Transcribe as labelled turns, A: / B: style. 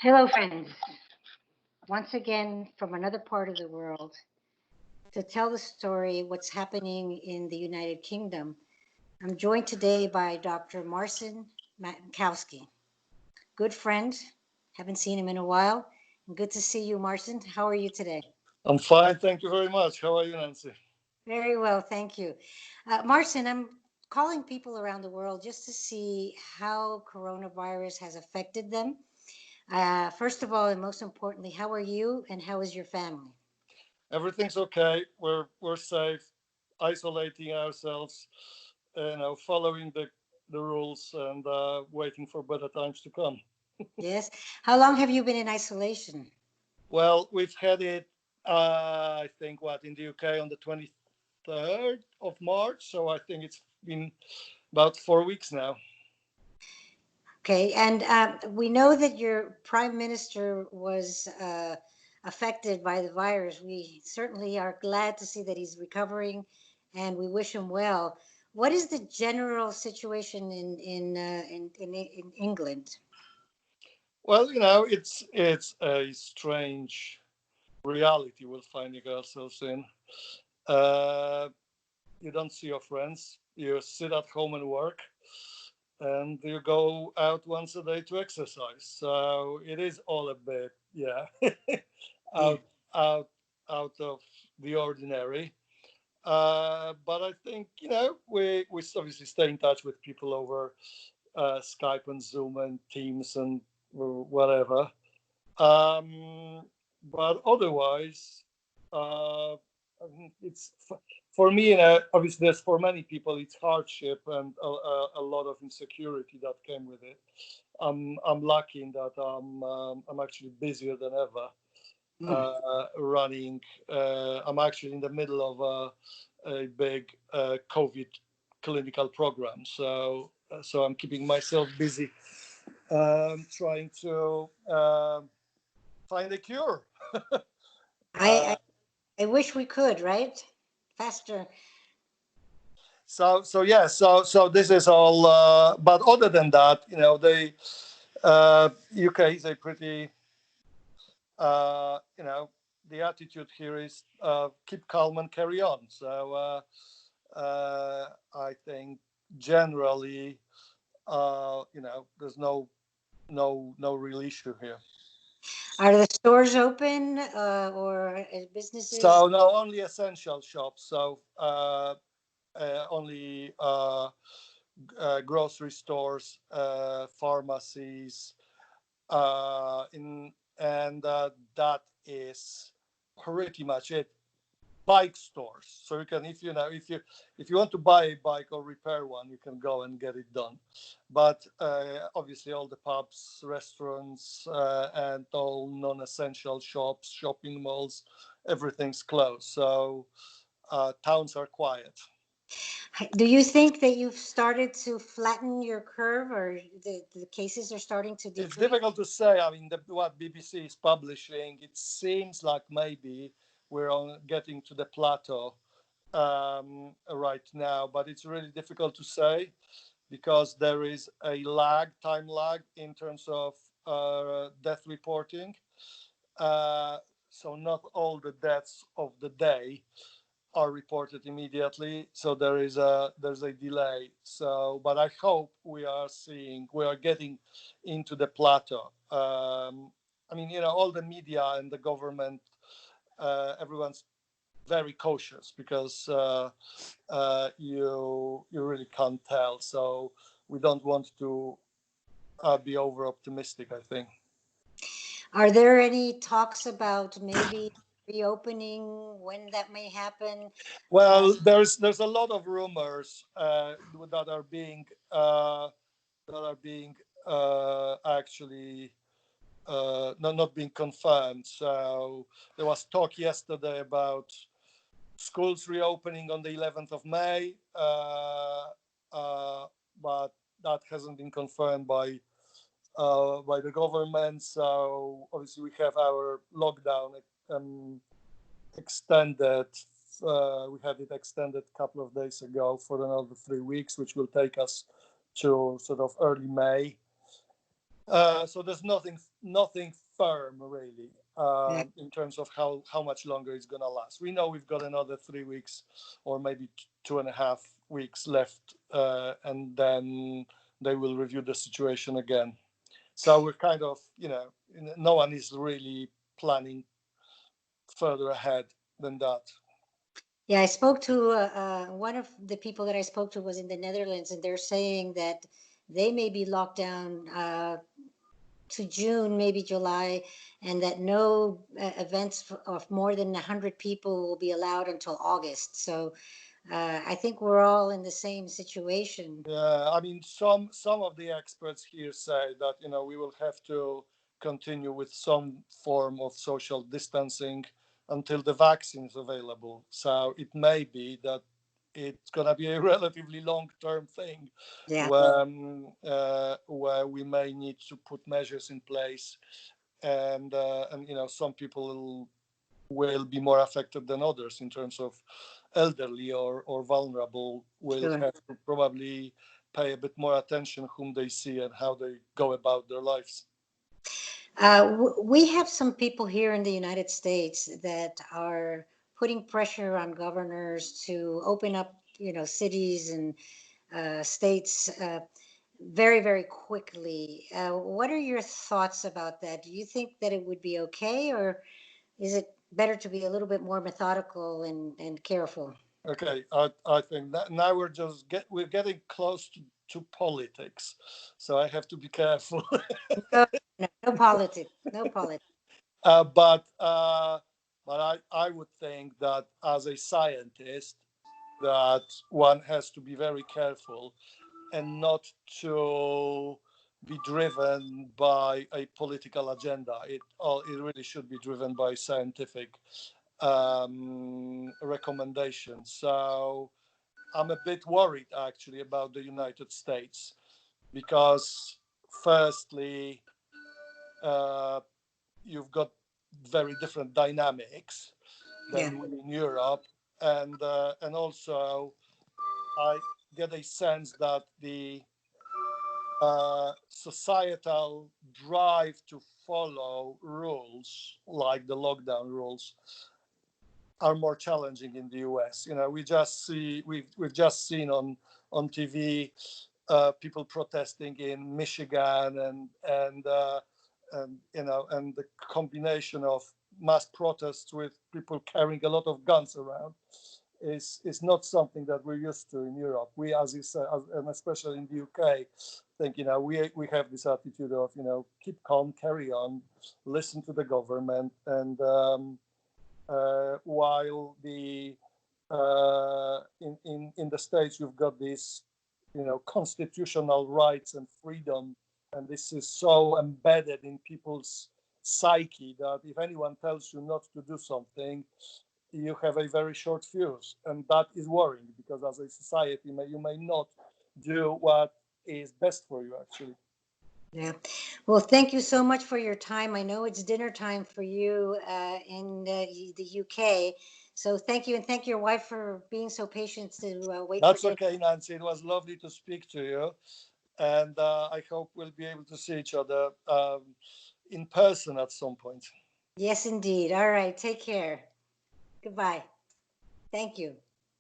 A: Hello, friends. Once again, from another part of the world, to tell the story what's happening in the United Kingdom. I'm joined today by Dr. Marcin Mankowski, good friend. Haven't seen him in a while. And good to see you, Marcin. How are you today?
B: I'm fine, thank you very much. How are you, Nancy?
A: Very well, thank you. Marcin, I'm calling people around the world just to see how coronavirus has affected them. First of all, and most importantly, how are you and how is your family?
B: Everything's okay. We're safe, isolating ourselves, following the rules and waiting for better times to come.
A: Yes. How long have you been in isolation?
B: Well, we've had it, I think, in the UK on the 23rd of March. So I think it's been about 4 weeks now.
A: Okay. And we know that your prime minister was affected by the virus. We certainly are glad to see that he's recovering and we wish him well. What is the general situation in England?
B: Well, it's a strange reality we're finding ourselves in. Uh, you don't see your friends. You sit at home and work, and you go out once a day to exercise. So it is all a bit, yeah,
A: Yeah.
B: out, out, out of the ordinary. But I think we obviously stay in touch with people over Skype and Zoom and Teams and whatever. Um, but otherwise, I mean, for me, obviously, there's for many people, it's hardship and a lot of insecurity that came with it. I'm lucky in that I'm actually busier than ever
A: Mm.
B: running. I'm actually in the middle of a big COVID clinical program, so I'm keeping myself busy, trying to find a cure.
A: I,
B: Uh,
A: I wish we could, right? Faster.
B: so this is all. But other than that, the UK is a pretty, the attitude here is keep calm and carry on. I think generally, there's no real issue here.
A: Are the stores open or businesses?
B: So no, only essential shops. So only grocery stores, pharmacies, in and that is pretty much it. Bike stores, so you can, if you want to buy a bike or repair one, you can go and get it done. But obviously, all the pubs, restaurants, and all non-essential shops, shopping malls, everything's closed. So towns are quiet.
A: Do you think that you've started to flatten your curve or the cases are starting to
B: It's
A: decrease?
B: difficult to say. I mean, what BBC is publishing, it seems like maybe we're on getting to the plateau right now, but it's really difficult to say because there is a time lag in terms of death reporting. So not all the deaths of the day are reported immediately, so there's a delay. So but I hope we are getting into the plateau. I mean, all the media and the government, everyone's very cautious because you really can't tell. So we don't want to be over optimistic, I think.
A: Are there any talks about maybe reopening when that may happen? Uh,
B: Well, there's a lot of rumors that are being actually not being confirmed. So there was talk yesterday about schools reopening on the 11th of May, but that hasn't been confirmed by the government. So obviously we have our lockdown um, extended. We had it extended a couple of days ago for another 3 weeks, which will take us to sort of early May. So there's nothing firm really
A: Yeah.
B: in terms of how much longer it's gonna last. We know we've got another 3 weeks or maybe 2.5 weeks left, and then they will review the situation again. So we're kind of, no one is really planning further ahead than that.
A: Yeah, I spoke to one of the people that I spoke to was in the Netherlands, and they're saying that they may be locked down to June, maybe July, and that no events of more than 100 people will be allowed until August. So I think we're all in the same situation.
B: Yeah, I mean, some of the experts here say that we will have to continue with some form of social distancing until the vaccine is available. So it may be that it's gonna be a relatively long-term thing,
A: Yeah,
B: where we may need to put measures in place, and some people will be more affected than others in terms of elderly or vulnerable will
A: sure.
B: have to probably pay a bit more attention whom they see and how they go about their lives.
A: We have some people here in the United States that are putting pressure on governors to open up, cities and states very, very quickly. What are your thoughts about that? Do you think that it would be okay, or is it better to be a little bit more methodical and careful?
B: Okay, I think that now we're getting close to politics, so I have to be careful.
A: No, no, no politics. No politics.
B: uh, but uh, but I would think that as a scientist, that one has to be very careful and not to be driven by a political agenda. It really should be driven by scientific recommendations. So I'm a bit worried actually about the United States because, firstly, uh, you've got very different dynamics
A: Yeah,
B: than in Europe, and also I get a sense that the societal drive to follow rules like the lockdown rules are more challenging in the US. We've just seen on TV people protesting in Michigan, and the combination of mass protests with people carrying a lot of guns around is not something that we're used to in Europe. We, as you said, and especially in the UK, think we have this attitude of keep calm, carry on, listen to the government, and while in the States you've got these constitutional rights and freedom, and this is so embedded in people's psyche that if anyone tells you not to do something, you have a very short fuse, and that is worrying because as a society you may not do what is best for you actually.
A: yeah. Well, thank you so much for your time. I know it's dinner time for you in the UK. So thank you, and thank your wife for being so patient to wait for
B: That's
A: dinner.
B: okay, Nancy. It was lovely to speak to you, and I hope we'll be able to see each other in person at some point.
A: Yes, indeed. All right. Take care. Goodbye. Thank you.